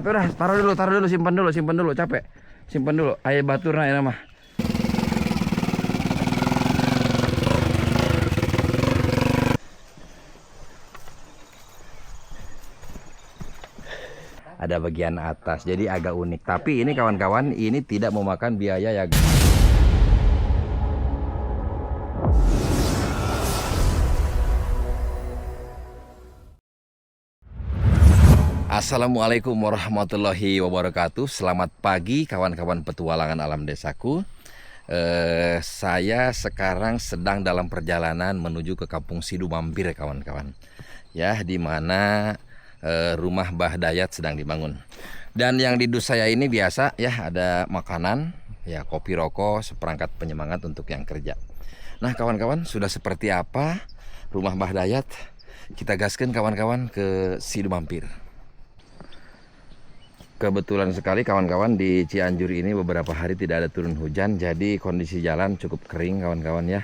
Udah, taruh dulu, simpan dulu, capek. Simpan dulu, air baturna ya mah. Ada bagian atas, jadi agak unik. Tapi ini kawan-kawan, ini tidak memakan biaya ya. Assalamualaikum warahmatullahi wabarakatuh. Selamat pagi kawan-kawan petualangan alam desaku. Saya sekarang sedang dalam perjalanan menuju ke Kampung Sidu Mampir kawan-kawan. Ya, di mana rumah Mbah Dayat sedang dibangun. Dan yang di dus saya ini biasa ya, ada makanan, ya kopi rokok, seperangkat penyemangat untuk yang kerja. Nah kawan-kawan, sudah seperti apa rumah Mbah Dayat? Kita gaskan kawan-kawan ke Sidu Mampir. Kebetulan sekali kawan-kawan, di Cianjur ini beberapa hari tidak ada turun hujan, jadi kondisi jalan cukup kering kawan-kawan ya.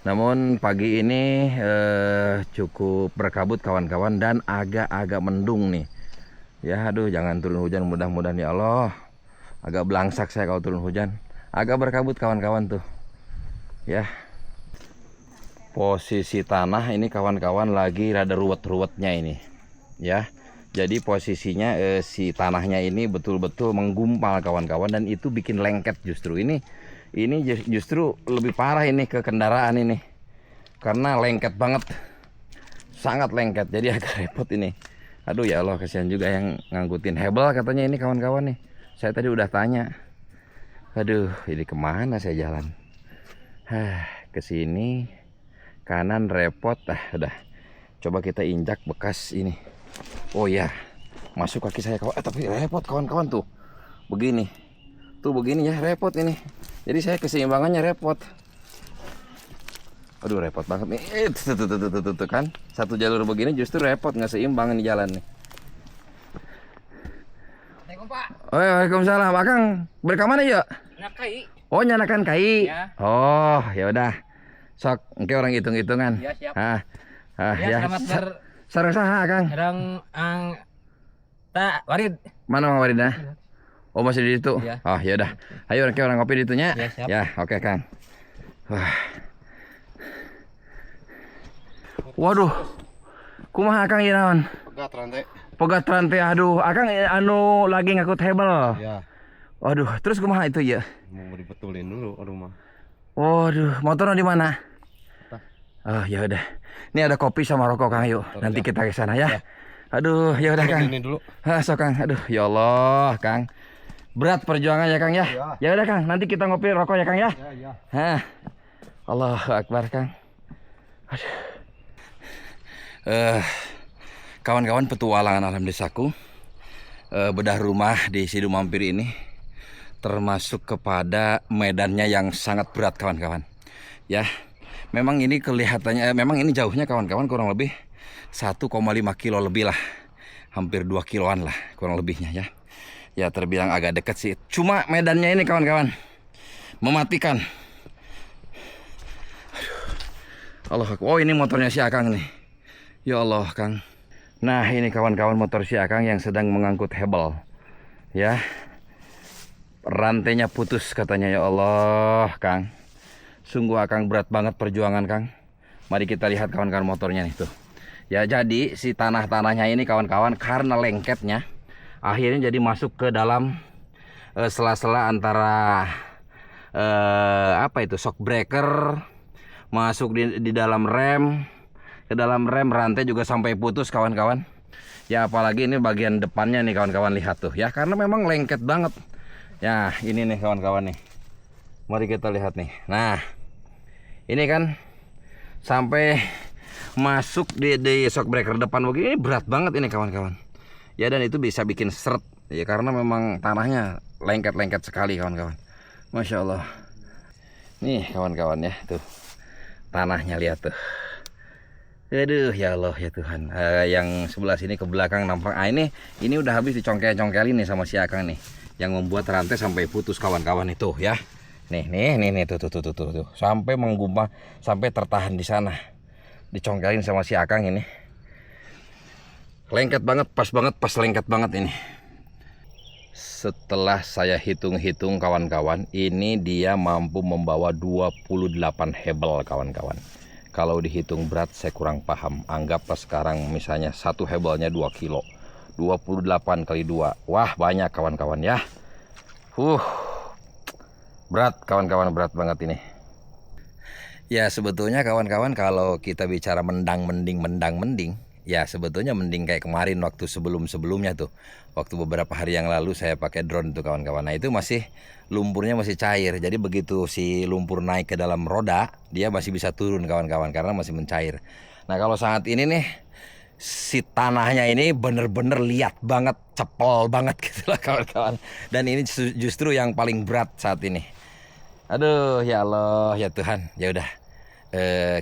Namun pagi ini cukup berkabut kawan-kawan dan agak-agak mendung nih. Ya aduh, jangan turun hujan mudah-mudahan ya Allah. Agak belangsak saya kalau turun hujan. Agak berkabut kawan-kawan tuh. Ya. Posisi tanah ini kawan-kawan lagi rada ruwet-ruwetnya ini. Ya. Jadi posisinya si tanahnya ini betul-betul menggumpal kawan-kawan, dan itu bikin lengket justru. Ini justru lebih parah ini ke kendaraan ini. Karena lengket banget. Sangat lengket, jadi agak repot ini. Aduh ya Allah, kasihan juga yang ngangkutin. Hebel katanya ini kawan-kawan nih. Saya tadi udah tanya. Aduh, ini kemana saya jalan? Ke sini. Kanan repot. Udah. Coba kita injak bekas ini. Oh ya, masuk kaki saya kawan. Tapi repot kawan-kawan tuh. Begini. Tuh begini ya, repot ini. Jadi saya keseimbangannya repot. Aduh, repot banget nih. Tuh kan. Satu jalur begini justru repot, nggak seimbang ini jalan nih. Assalamualaikum Pak. Oh, waalaikumsalam. Akang balik mana ya? Nakai. Oh, nyanakan kai. Ya. Oh, ya udah. Sok, engke orang hitung-hitungan. Ya, siap. Ya. Selamat Sareng saha, Kang? Sarang tak warid. Mana Mang Waridna? Oh, masih di situ. Ya. Oh, ya udah. Ayo orang ngopi di itunya. Ya, siap. Ya, oke, Kang. Wah. Waduh. Kumaha Kang ieu naon? Pegat rantai. Pegat rantai. Aduh, Akang anu lagi ngakut hebel. Ya, Waduh, terus kumaha itu ya? mau dibetulin dulu rumah. Waduh, motornya di mana? Oh, ya udah. Ini ada kopi sama rokok Kang, yuk. Nanti kita ke sana ya. Aduh, ya udah Kang. Ini dulu. So Kang, aduh, ya Allah, Kang. Berat perjuangan ya Kang ya. Ya udah Kang, nanti kita ngopi rokok ya Kang ya. Ya. Allahu Akbar Kang. Aduh. Kawan-kawan petualangan alam desaku, bedah rumah di Sidu Mampir ini termasuk kepada medannya yang sangat berat kawan-kawan. Ya. Memang ini kelihatannya, memang ini jauhnya kawan-kawan kurang lebih 1,5 kilo lebih lah. Hampir 2 kiloan lah kurang lebihnya ya. Ya terbilang agak dekat sih. Cuma medannya ini kawan-kawan mematikan. Allah, oh ini motornya si Akang nih. Ya Allah Kang. Nah ini kawan-kawan motor si Akang yang sedang mengangkut hebel. Ya. Rantainya putus katanya, ya Allah Kang. Sungguh Akang berat banget perjuangan Kang. Mari kita lihat kawan-kawan motornya nih tuh. Ya jadi si tanah-tanahnya ini kawan-kawan karena lengketnya akhirnya jadi masuk ke dalam sela-sela antara apa itu, shock breaker, masuk di dalam rem. Ke dalam rem, rantai juga sampai putus kawan-kawan. Ya apalagi ini bagian depannya nih kawan-kawan, lihat tuh ya, karena memang lengket banget. Ya ini nih kawan-kawan nih. Mari kita lihat nih. Nah, ini kan sampai masuk di shock breaker depan begini, berat banget ini kawan-kawan. Ya dan itu bisa bikin seret ya, karena memang tanahnya lengket-lengket sekali kawan-kawan. Masya Allah. Nih kawan-kawan ya, tuh tanahnya lihat tuh. Aduh ya Allah ya Tuhan. Yang sebelah sini ke belakang nampak. Ini udah habis dicongkel-congkelin nih sama si Akang nih, yang membuat rantai sampai putus kawan-kawan itu ya. Nih, tuh. Sampai menggumpal, sampai tertahan di sana. Dicongkelin sama si Akang ini. Lengket banget, pas lengket banget ini. Setelah saya hitung-hitung kawan-kawan, ini dia mampu membawa 28 hebel kawan-kawan. Kalau dihitung berat saya kurang paham. Anggaplah sekarang misalnya satu hebelnya 2 kilo. 28 kali 2. Wah, banyak kawan-kawan ya. Berat kawan-kawan, berat banget ini. Ya sebetulnya kawan-kawan kalau kita bicara mendang-mending, ya sebetulnya mending kayak kemarin waktu sebelum-sebelumnya tuh. Waktu beberapa hari yang lalu saya pakai drone tuh kawan-kawan. Nah itu masih lumpurnya masih cair. Jadi begitu si lumpur naik ke dalam roda, dia masih bisa turun kawan-kawan karena masih mencair. Nah kalau saat ini nih, si tanahnya ini bener-bener liat banget, cepel banget gitu lah kawan-kawan. Dan ini justru yang paling berat saat ini. Aduh ya Allah ya Tuhan, ya udah.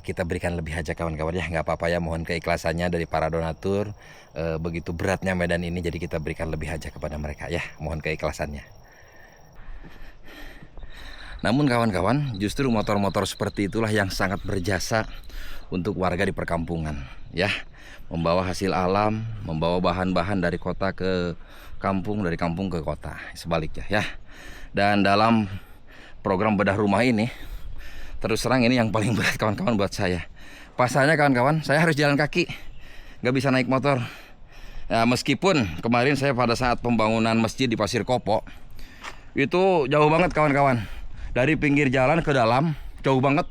Kita berikan lebih aja kawan-kawan ya, nggak apa-apa ya, mohon keikhlasannya dari para donatur. Begitu beratnya medan ini, jadi kita berikan lebih aja kepada mereka ya, mohon keikhlasannya. Namun kawan-kawan, justru motor-motor seperti itulah yang sangat berjasa untuk warga di perkampungan ya, membawa hasil alam, membawa bahan-bahan dari kota ke kampung, dari kampung ke kota, sebaliknya ya. Dan dalam program bedah rumah ini, terus terang ini yang paling berat kawan-kawan buat saya. Pasalnya kawan-kawan, saya harus jalan kaki, nggak bisa naik motor. Ya, meskipun kemarin saya pada saat pembangunan masjid di Pasir Kopo, itu jauh banget kawan-kawan. Dari pinggir jalan ke dalam, jauh banget.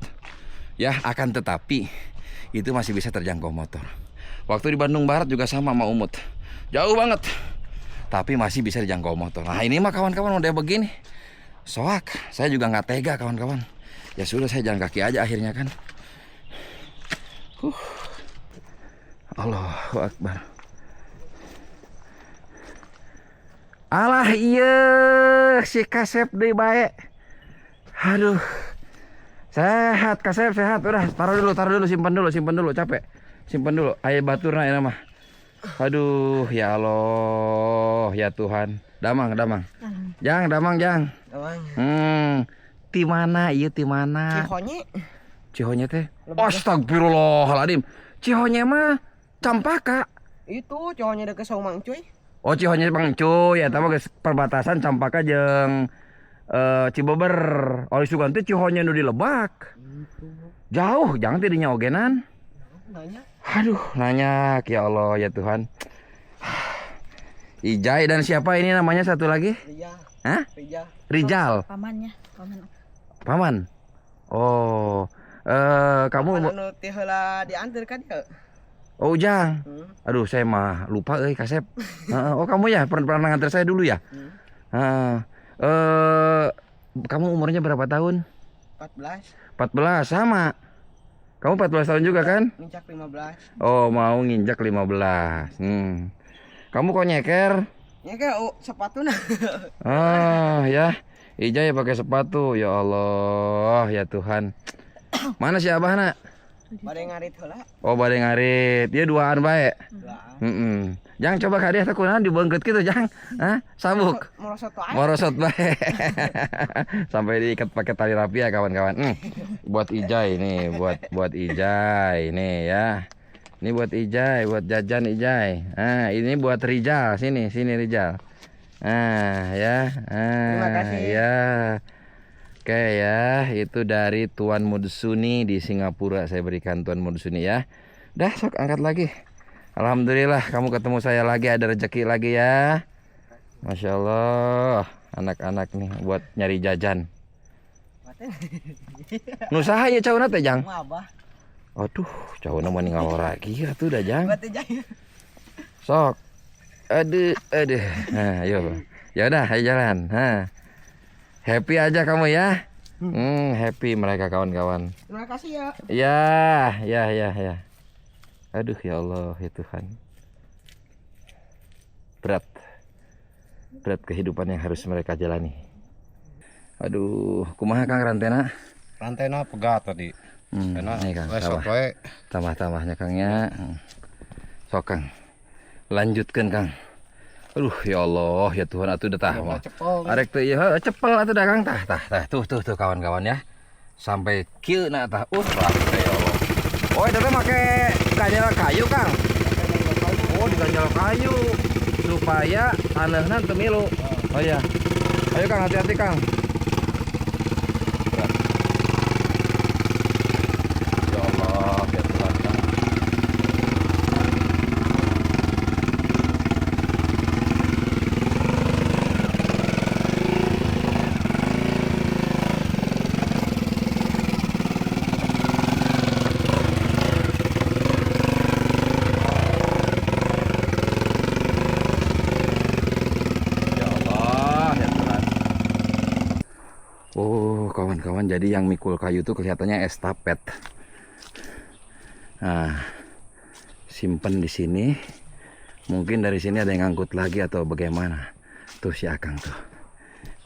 Ya, akan tetapi itu masih bisa terjangkau motor. Waktu di Bandung Barat juga sama Umut. Jauh banget. Tapi masih bisa dijangkau motor. Nah ini mah kawan-kawan udah begini. Soak, saya juga nggak tega kawan-kawan. Ya sudah, saya jalan kaki aja akhirnya kan. Allahu Akbar. Alah iya, si Kasep deui bae. Aduh. Sehat Kasep, sehat. Udah, taruh dulu, simpan dulu, capek. Simpan dulu. Ayo baturna ini mah. Aduh, ya Allah, ya Tuhan. Damang. Jang. Damang. Ti mana ieu ti mana? Cihonye teh. Astagfirullahaladzim. Cihonye mah Campaka. Itu cowoknya deket sama Mang Cuy. Oh, Cihonye Mang Cuy, eta mah geus perbatasan Campaka jeung Cibeber. Oli sugan teh Cihonye nu di Lebak. Jauh, jangan teh dinya ogenan. Nanya. Aduh, nanya, ya Allah ya Tuhan. Ijai dan siapa ini namanya satu lagi? Rijal. Hah? Rijal. Rijal. Pamannya. Paman. Oh, kamu Anu teh heula diantar kan ya? Oh, Ujang. Aduh, saya mah lupa Kasep. Oh, kamu ya pernah nganter saya dulu ya? Kamu umurnya berapa tahun? 14. 14 sama. Kamu 14 tahun juga kan? Nginjak 15. Oh, mau nginjak 15. Kamu kok nyeker? Nyeker sepatu nah. Ya. Ijay pakai sepatu. Ya Allah, ya Tuhan. Mana si Abah nak? Bade ngarit heula. Oh, bade ngarit. Dia duaan bae. Duaan. Jang coba ka dia teh kunaon dibeungkeut kitu, Jang. Hah? Sabuk. Morosot bae. Sampai diikat pakai tali rapi ya kawan-kawan. Buat Ijay nih, buat Ijay nih ya. Ini buat Ijay, buat jajan Ijay. Ini buat Rijal, sini Rijal. Ya. Terima kasih. Ya. Oke ya, itu dari Tuan Mudsuni di Singapura, saya berikan Tuan Mudsuni ya. Dah, sok angkat lagi. Alhamdulillah kamu ketemu saya lagi, ada rezeki lagi ya. Masya Allah, anak-anak nih buat nyari jajan. Nusaha ya cauna teh Jang. Aduh, cauna mah ninggal lagi atuh dah Jang. Sok. Aduh. Nah, ayo. Ya udah, ayo jalan. Happy aja kamu ya. Happy mereka kawan-kawan. Terima kasih ya. Ya. Aduh ya Allah ya Tuhan. Berat kehidupan yang harus mereka jalani. Aduh, kumaha Kang rantena? Rantena pegat tadi. Nih Kang, Besok we. tambah-tambahnya Kangnya. Sok Kang. Lanjutkan Kang. Aduh ya Allah ya Tuhan, atuh udah tah mah. Arek teh ya cepel atuh dah Kang, tah. Tuh kawan-kawan ya. Sampai kieu na tah. Ya Allah. Oh, eta teh make ganjal kayu Kang. Oh, diganjal kayu. supaya tanahnya temilu. Oh iya. Ayo Kang, hati-hati Kang. Ya Allah, ya Tuhan Kang. Oh, kawan-kawan, jadi yang mikul kayu itu kelihatannya estafet. Nah, simpen di sini. Mungkin dari sini ada yang ngangkut lagi atau bagaimana. Tuh si Akang tuh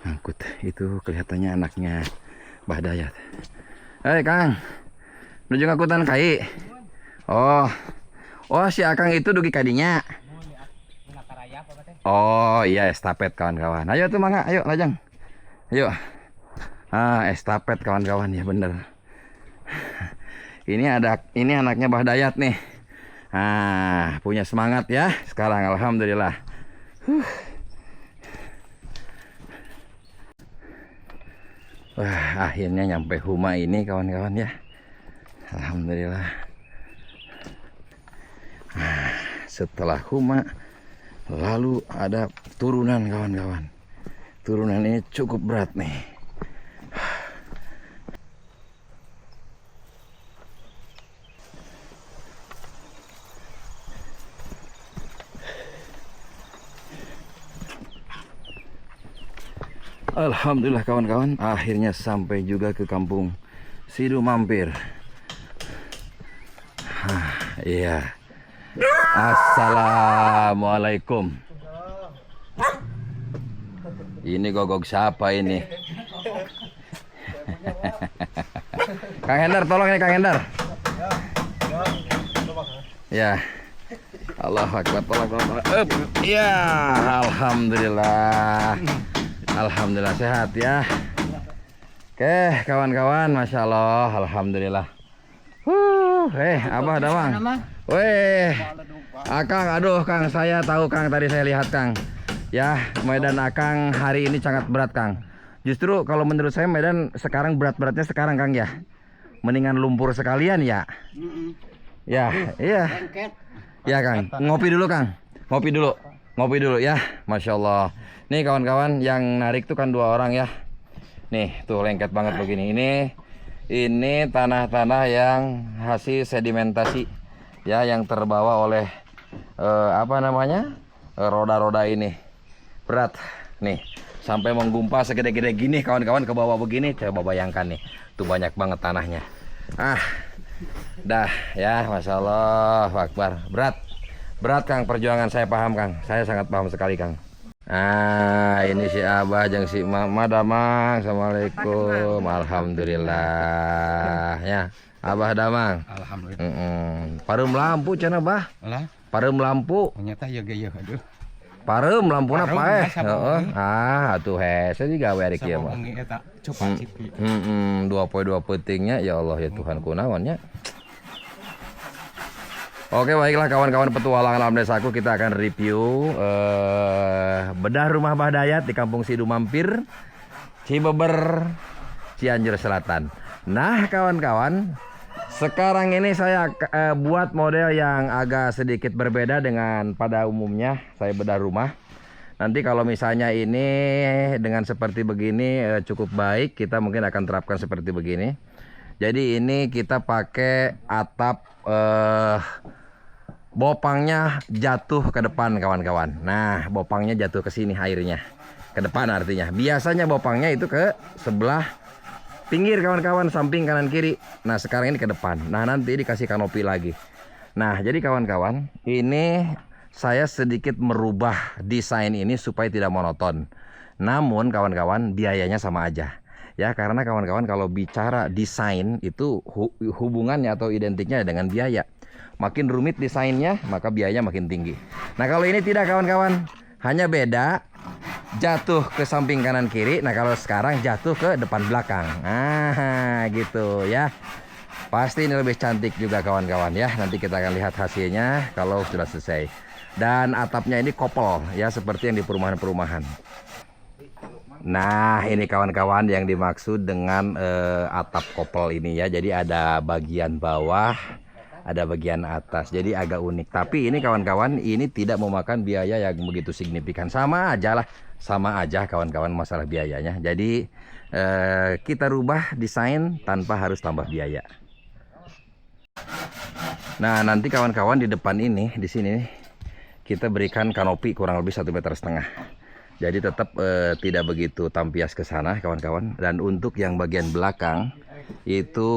ngangkut. Itu kelihatannya anaknya Mbah Dayat. Hei Kang, menuju ngangkutan kai. Oh, oh si Akang itu dugi kadinya. Oh iya, estafet kawan-kawan. Ayo tuh mangga, ayo lajang. Ayo. Ah, estafet kawan-kawan, ya bener. Ini anaknya Mbah Dayat nih. Ah, punya semangat ya sekarang, alhamdulillah. Wah, akhirnya nyampe Huma ini kawan-kawan ya. Alhamdulillah. Nah, setelah Huma lalu ada turunan kawan-kawan. Turunan ini cukup berat nih. Alhamdulillah kawan-kawan, akhirnya sampai juga ke kampung Sidu Mampir. Iya. Assalamualaikum. Ini gogok siapa ini? Kang Hendar, tolong ini Kang Hendar. Ya. Allah Akbar, tolong. Ya, alhamdulillah. Alhamdulillah sehat ya. Oke kawan-kawan, masya Allah, alhamdulillah. Abah Damang. Weh, Akang, aduh Kang, saya tahu Kang, tadi saya lihat Kang. Ya, medan Akang hari ini sangat berat Kang. Justru kalau menurut saya medan sekarang berat-beratnya sekarang Kang ya. Mendingan lumpur sekalian ya. Ya, iya. Ya Kang, ngopi dulu Kang. Ngopi dulu ya, masya Allah. Nih kawan-kawan, yang narik tuh kan 2 orang ya. Nih tuh lengket banget begini. Ini tanah-tanah yang hasil sedimentasi ya, yang terbawa oleh apa namanya, roda-roda ini. Berat nih, sampai menggumpal segede-gede gini kawan-kawan ke bawah begini. Coba bayangkan nih, tuh banyak banget tanahnya. Dah ya, masya Allah, Akbar. Berat Kang perjuangan, saya paham Kang, saya sangat paham sekali Kang. Ini si Abah jeung si Mama Damang. Assalamualaikum. Alhamdulillah ya. Abah Damang. Alhamdulillah. Pareum lampu cenah Bah. Lah, Pareum lampu. ternyata ya geueuh aduh. Pareum lampuna Pareum, paeh. ya, saboh. Atuh hese digawe ari kieu mah. Sabohongi eta coba cipi. 2 petingnya ya Allah ya Tuhan kunaon nya. Oke baiklah kawan-kawan petualangan alam desaku, kita akan review bedah rumah Mbah Dayat di kampung Sidu Mampir, Cibeber, Cianjur Selatan. Nah kawan-kawan, sekarang ini saya buat model yang agak sedikit berbeda dengan pada umumnya saya bedah rumah. Nanti kalau misalnya ini dengan seperti begini cukup baik, kita mungkin akan terapkan seperti begini. Jadi ini kita pakai atap bopangnya jatuh ke depan kawan-kawan. Nah, bopangnya jatuh ke sini airnya. Ke depan artinya. Biasanya bopangnya itu ke sebelah pinggir kawan-kawan, samping kanan kiri. Nah, sekarang ini ke depan. Nah, nanti dikasih kanopi lagi. Nah, jadi kawan-kawan, ini saya sedikit merubah desain ini supaya tidak monoton. Namun kawan-kawan, biayanya sama aja. Ya, karena kawan-kawan kalau bicara desain itu hubungannya atau identiknya dengan biaya. Makin rumit desainnya, maka biayanya makin tinggi. Nah kalau ini tidak kawan-kawan, hanya beda jatuh ke samping kanan kiri. Nah kalau sekarang jatuh ke depan belakang. Nah gitu ya. Pasti ini lebih cantik juga kawan-kawan ya. Nanti kita akan lihat hasilnya kalau sudah selesai. Dan atapnya ini kopel ya, seperti yang di perumahan-perumahan. Nah, ini kawan-kawan yang dimaksud dengan atap kopel ini ya. Jadi ada bagian bawah, ada bagian atas. Jadi agak unik. Tapi ini kawan-kawan, ini tidak memakan biaya yang begitu signifikan. Sama aja lah, sama aja kawan-kawan masalah biayanya. Jadi kita rubah desain tanpa harus tambah biaya. Nah, nanti kawan-kawan di depan ini, di sini kita berikan kanopi kurang lebih 1,5 meter. Jadi tetap tidak begitu tampias ke sana kawan-kawan. Dan untuk yang bagian belakang itu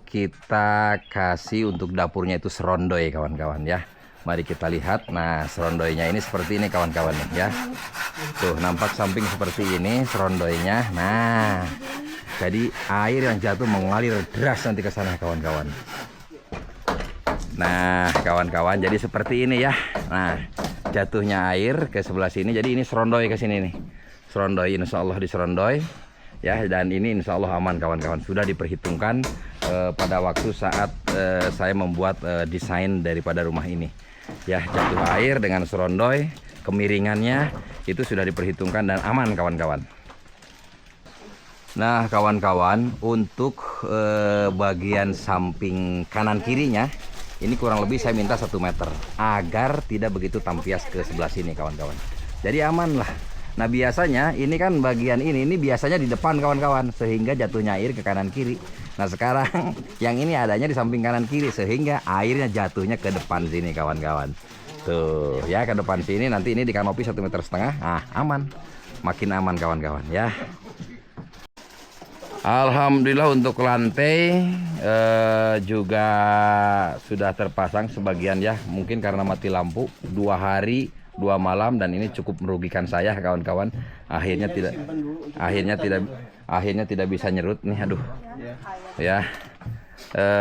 kita kasih untuk dapurnya itu serondoy kawan-kawan ya. Mari kita lihat. Nah, serondoynya ini seperti ini kawan-kawan ya. Tuh, nampak samping seperti ini serondoynya. Nah, jadi air yang jatuh mengalir deras nanti ke sana kawan-kawan. Nah, kawan-kawan, jadi seperti ini ya. Nah, jatuhnya air ke sebelah sini. Jadi ini serondoy ke sini nih. Serondoy, insya Allah diserondoy ya. Dan ini insya Allah aman kawan-kawan. Sudah diperhitungkan pada waktu saat saya membuat desain daripada rumah ini. Ya, jatuh air dengan serondoy, kemiringannya itu sudah diperhitungkan dan aman kawan-kawan. Nah, kawan-kawan, untuk bagian samping kanan kirinya ini kurang lebih saya minta 1 meter agar tidak begitu tampias ke sebelah sini kawan-kawan. Jadi aman lah. Nah, biasanya ini kan bagian ini biasanya di depan kawan-kawan, sehingga jatuhnya air ke kanan kiri. Nah, sekarang yang ini adanya di samping kanan kiri, sehingga airnya jatuhnya ke depan sini kawan-kawan. Tuh ya, ke depan sini. Nanti ini di kanopi 1,5 meter. Nah, aman, makin aman kawan-kawan ya. Alhamdulillah untuk lantai juga sudah terpasang sebagian ya. Mungkin karena mati lampu 2 hari 2 malam dan ini cukup merugikan saya kawan-kawan. Akhirnya tidak bisa nyerut nih, aduh. Ya.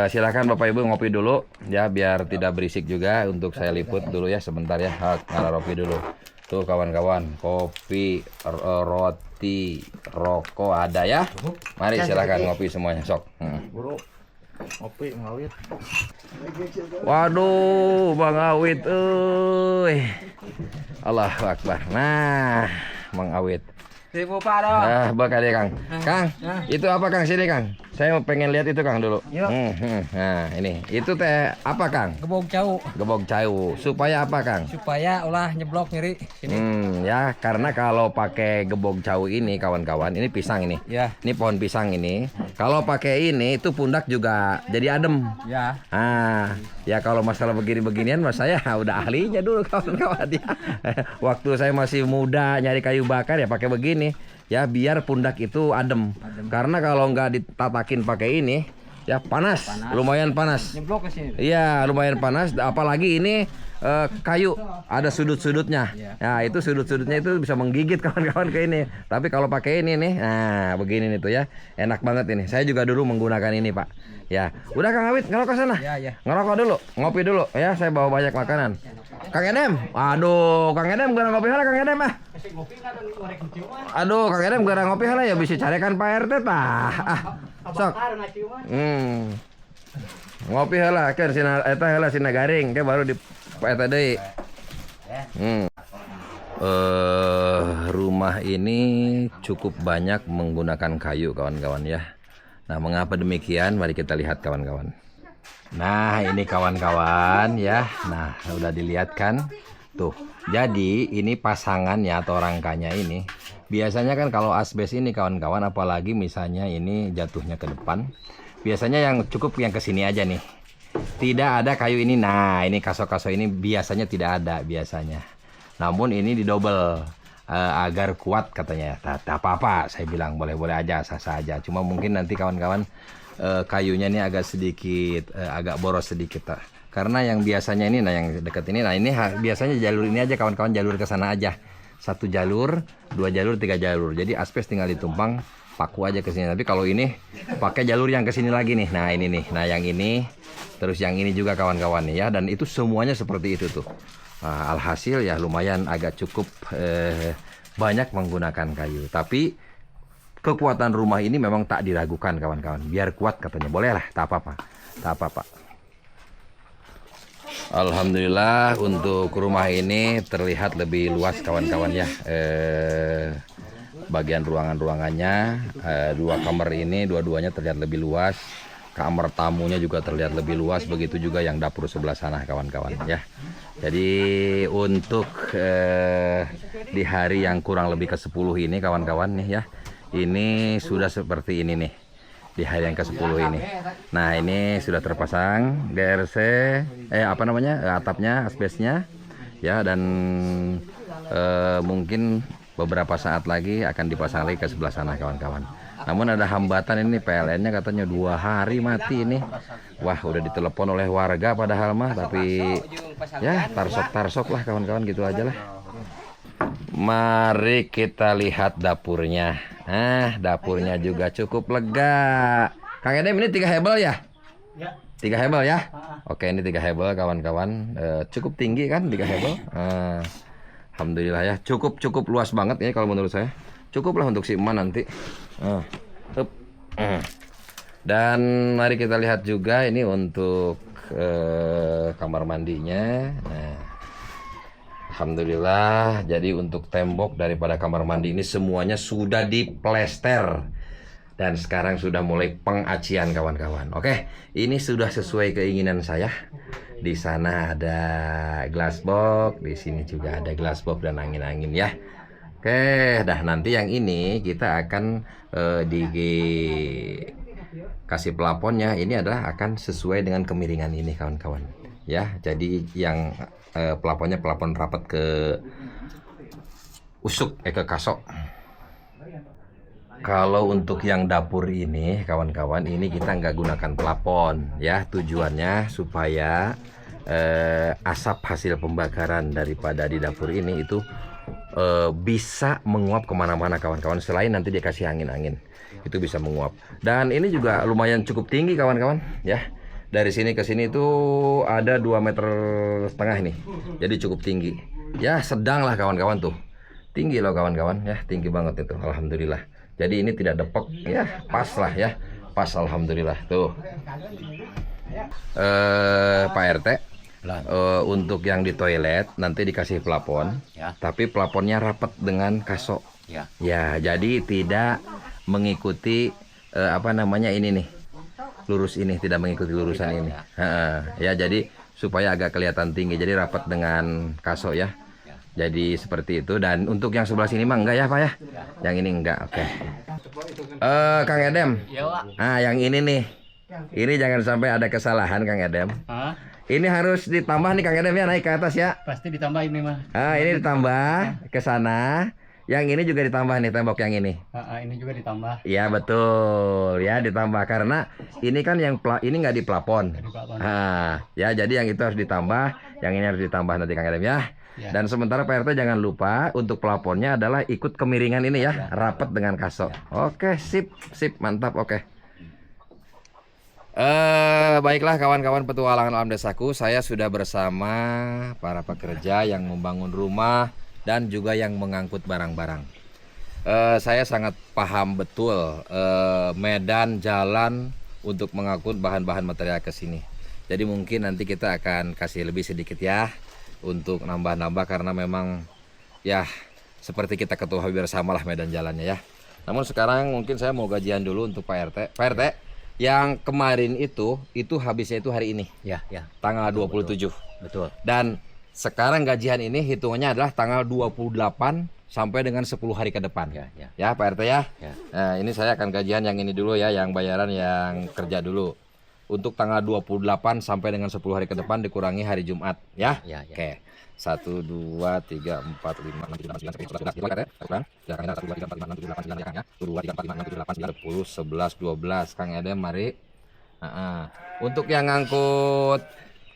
Silakan Bapak Ibu ngopi dulu ya, biar tidak berisik juga. Untuk saya liput dulu ya sebentar ya. Ngararopi dulu. Tuh kawan-kawan, kopi, roti, rokok ada ya. Mari silakan ngopi semuanya, sok. Kopi ngawit. Waduh, Bang Awit, Allahu Akbar. Nah, Bang Awit. Seribu Pak dong. Bakal ya Kang. Kang, itu apa Kang? Sini Kang. Saya mau pengen lihat itu Kang dulu. Nah, ini. Itu teh apa Kang? Gebog jauh Gebog cawu. Supaya apa Kang? supaya ulah nyeblok nyeri sini. Ya, karena kalau pakai gebog cawu ini kawan-kawan, ini pisang ini. Ya. Ini pohon pisang ini. Kalau pakai ini itu pundak juga jadi adem. Ya. Ya kalau masalah begini-beginian mas saya udah ahlinya dulu kawan-kawan ya. Waktu saya masih muda nyari kayu bakar ya pakai begini. Ya biar pundak itu adem. Karena kalau nggak ditatakin pakai ini ya panas. Lumayan panas. Nyeblok ke sini. Iya lumayan panas. Apalagi ini kayu ada sudut-sudutnya. Nah itu sudut-sudutnya itu bisa menggigit kawan-kawan ke ini. Tapi kalau pakai ini nih, nah begini nih tuh ya, enak banget ini. Saya juga dulu menggunakan ini Pak. Ya, udah Kang Awit ngerokok sana. Ya. Ngerokok dulu, ngopi dulu. Ya saya bawa banyak makanan. Kang Edem, aduh Kang Edem gara ngopi hala Kang Edem ah. Aduh Kang Edem gara ngopi hala ya bisa carikan Pak RT tah. Sok. Ngopi hala kan sina eta hala sina garing ke baru di eta deui. Rumah ini cukup banyak menggunakan kayu kawan-kawan ya. Nah, mengapa demikian? Mari kita lihat kawan-kawan. Nah, ini kawan-kawan ya. Nah, udah dilihat kan? Tuh. Jadi, ini pasangannya atau rangkanya ini. Biasanya kan kalau asbes ini kawan-kawan, apalagi misalnya ini jatuhnya ke depan. Biasanya yang cukup yang ke sini aja nih. Tidak ada kayu ini. Nah, ini kaso-kaso ini biasanya tidak ada biasanya. Namun ini didobel agar kuat katanya. Tak apa-apa, saya bilang boleh-boleh aja, sah-sah aja. Cuma mungkin nanti kawan-kawan kayunya ini agak sedikit, agak boros sedikit. Karena yang biasanya ini, nah yang dekat ini, nah ini biasanya jalur ini aja kawan-kawan, jalur ke sana aja. 1 jalur, 2 jalur, 3 jalur. Jadi asbes tinggal ditumpang, paku aja ke sini. Tapi kalau ini pakai jalur yang ke sini lagi nih. Nah ini nih, nah yang ini, terus yang ini juga kawan-kawan nih ya. Dan itu semuanya seperti itu tuh. Alhasil ya lumayan agak cukup banyak menggunakan kayu. Tapi kekuatan rumah ini memang tak diragukan kawan-kawan. Biar kuat katanya. Boleh lah, tak apa-apa. Tak apa-apa. Alhamdulillah untuk rumah ini terlihat lebih luas kawan-kawan ya. Bagian ruangan-ruangannya, dua kamar ini dua-duanya terlihat lebih luas. Kamar tamunya juga terlihat lebih luas. Begitu juga yang dapur sebelah sana kawan-kawan ya. Jadi untuk di hari yang kurang lebih ke-10 ini kawan-kawan nih ya. Ini sudah seperti ini nih. Di hari yang ke-10 ini. Nah, ini sudah terpasang GRC atapnya, asbesnya ya, dan mungkin beberapa saat lagi akan dipasang lagi ke sebelah sana kawan-kawan. Namun ada hambatan ini, PLN-nya katanya 2 hari mati ini. Wah, udah ditelepon oleh warga padahal mah, tapi ya tarsok lah kawan-kawan, gitu aja lah. Mari kita lihat dapurnya. Dapurnya juga cukup lega. Kang Edem, ini 3 hebel ya? Ya. 3 hebel ya? Oke, ini 3 hebel kawan-kawan. Cukup tinggi kan 3 hebel? Alhamdulillah ya. Cukup luas banget ya kalau menurut saya. Cukup lah untuk si emak nanti. Dan mari kita lihat juga ini untuk kamar mandinya. Alhamdulillah, jadi untuk tembok daripada kamar mandi ini semuanya sudah diplester dan sekarang sudah mulai pengacian kawan-kawan. Oke, ini sudah sesuai keinginan saya. Di sana ada glass box, di sini juga ada glass box dan angin-angin ya. Oke, dah nanti yang ini kita akan kasih plafonnya. Ini adalah akan sesuai dengan kemiringan ini kawan-kawan. Ya, jadi yang plafonnya plafon rapat ke ke kasok. Kalau untuk yang dapur ini kawan-kawan, ini kita nggak gunakan plafon ya, tujuannya supaya asap hasil pembakaran daripada di dapur ini itu bisa menguap kemana-mana kawan-kawan. Selain nanti dikasih angin-angin, itu bisa menguap. Dan ini juga lumayan cukup tinggi kawan-kawan ya. Dari sini ke sini itu ada 2,5 meter ini. Jadi cukup tinggi. Ya, sedang lah kawan-kawan tuh. Tinggi loh kawan-kawan ya, tinggi banget itu. Alhamdulillah. Jadi ini tidak depok ya, pas lah ya. Pas alhamdulillah tuh. Pak RT, untuk yang di toilet nanti dikasih plafon. Ya. Tapi plafonnya rapat dengan kasok. Ya. Ya, jadi tidak mengikuti ini nih. Lurus ini, tidak mengikuti lurusan ini. Ya, jadi supaya agak kelihatan tinggi, jadi rapat dengan kasok ya. Jadi seperti itu. Dan untuk yang sebelah sini mah enggak ya Pak ya? Yang ini enggak. Oke. Kang Edem. Yang ini nih. Ini jangan sampai ada kesalahan Kang Edem. Ini harus ditambah nih Kang Edem ya, naik ke atas ya. Pasti ditambah ini mah. Ini ditambah ke sana. Yang ini juga ditambah nih, tembok yang ini. Ini juga ditambah. Iya betul ya, ditambah karena ini kan yang ini nggak di plafon. Ya, jadi yang itu harus ditambah, yang ini harus ditambah nanti Kang Edem ya. Ya. Dan sementara Pak RT jangan lupa untuk plafonnya adalah ikut kemiringan ini ya, rapat dengan kasok. Oke, sip, mantap, oke. Baiklah kawan-kawan petualangan alam desaku, saya sudah bersama para pekerja yang membangun rumah dan juga yang mengangkut barang-barang. Saya sangat paham betul medan jalan untuk mengangkut bahan-bahan material ke sini. Jadi mungkin nanti kita akan kasih lebih sedikit ya untuk nambah-nambah, karena memang ya seperti kita ketahui bersama lah medan jalannya ya. Namun sekarang mungkin saya mau gajian dulu untuk Pak RT. Pak RT, yang kemarin itu habisnya itu hari ini. Ya. Tanggal 27. Betul. Dan sekarang gajian ini hitungannya adalah tanggal 28 sampai dengan 10 hari ke depan. Ya Pak RT ya. Nah, ini saya akan gajian yang ini dulu ya, yang bayaran yang kerja dulu. Untuk tanggal 28 sampai dengan 10 hari ke depan dikurangi hari Jumat ya. Oke. 1 2 3 4 5 6 7 8 9 10 11 12 Kang Edem mari. Untuk yang ngangkut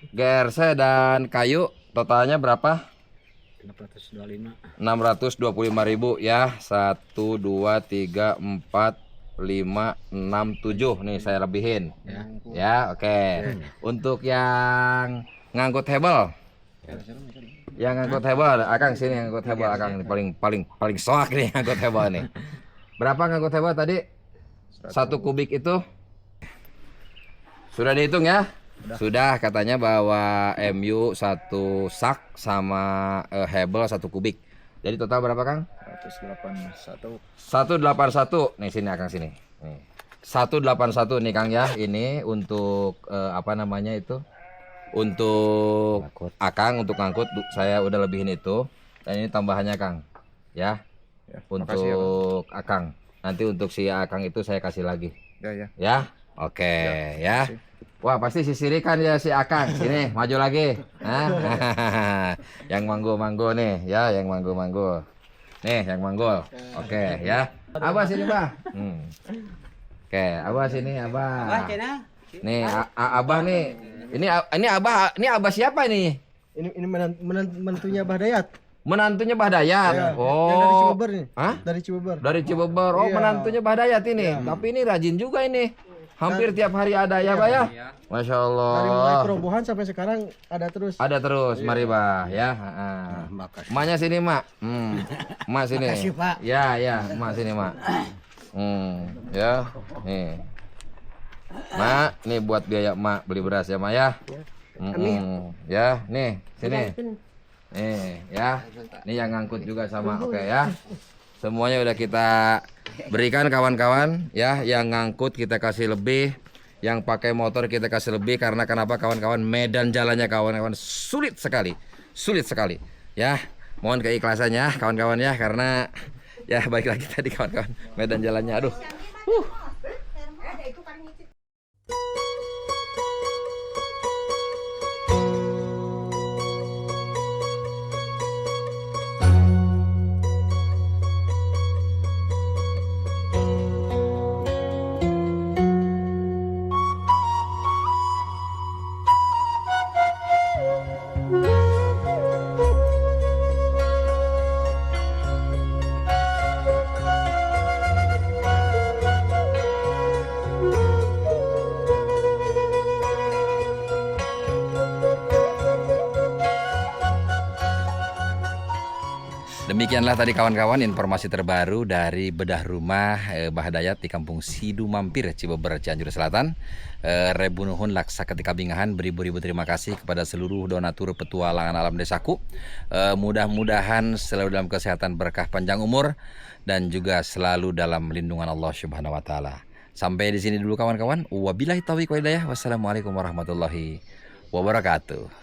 GRC dan kayu totalnya berapa? 625.000 ya. 1 2 3 4 5 6 7 nih saya lebihin ya. Oke. Untuk yang ngangkut hebel, yang ngangkut hebel Akang sini, ngangkut hebel Akang ini paling soak nih ngangkut hebel nih. Berapa ngangkut hebel tadi? 1 kubik itu sudah dihitung ya. Sudah katanya bawa MU 1 sak sama Hebel 1 kubik. Jadi total berapa Kang? 181. 181. Nih sini Akang sini. Nih. 181 nih Kang ya. Ini untuk apa namanya itu? Untuk Akang untuk ngangkut saya udah lebihin itu. Dan ini tambahannya Kang. Ya. Ya, Untuk makasih ya, Bang. Akang. Nanti untuk si Akang itu saya kasih lagi. Ya. Ya. Oke, ya. makasih. Wah, pasti sisirikan ya si Akang. Sini, maju lagi. Hah? Yang manggo-manggo nih, ya, yang manggo-manggo. Nih, yang manggo. Oke, ya. Abah sini, Bah. Oke, Abah sini, Abah. Nih, Abah nih. Ini Abah siapa nih? Ini menantunya Bah Dayat. Menantunya Bah Dayat. Iya, Oh. yang dari Cibeber nih. Hah? Dari Cibeber. Dari Cibeber. Oh, Iya. menantunya Bah Dayat ini. Tapi ini rajin juga ini. Hampir tiap hari ada ya, Bah ya. Masya Dari mulai Allah. perobohan sampai sekarang ada terus. Ada terus, mari Bah ya. Emaknya sini, Mak. Mak sini. Makasih, Pak. Ya, Mak sini, Mak. Ya. Nih. Mak, nih buat biaya Mak beli beras ya, Mak ya. Ya, nih, sini. Nih, ya. Nih yang ngangkut juga sama, oke ya. Semuanya udah kita berikan kawan-kawan ya, yang ngangkut kita kasih lebih, yang pakai motor kita kasih lebih karena kenapa kawan-kawan medan jalannya kawan-kawan sulit sekali ya. Mohon keikhlasannya kawan-kawan ya karena ya baik lagi tadi kawan-kawan medan jalannya aduh. Demikianlah tadi kawan-kawan informasi terbaru dari bedah rumah Bah Dayat di Kampung Sidu Mampir, Cibeber, Cianjur Selatan. Rebunuhun laksa ketika bingahan, beribu-ribu terima kasih kepada seluruh donatur petualangan alam desaku. Mudah-mudahan selalu dalam kesehatan, berkah panjang umur dan juga selalu dalam lindungan Allah Subhanahu wa taala. Sampai di sini dulu kawan-kawan. Wabillahi taufiq wal hidayah. Wassalamualaikum warahmatullahi wabarakatuh.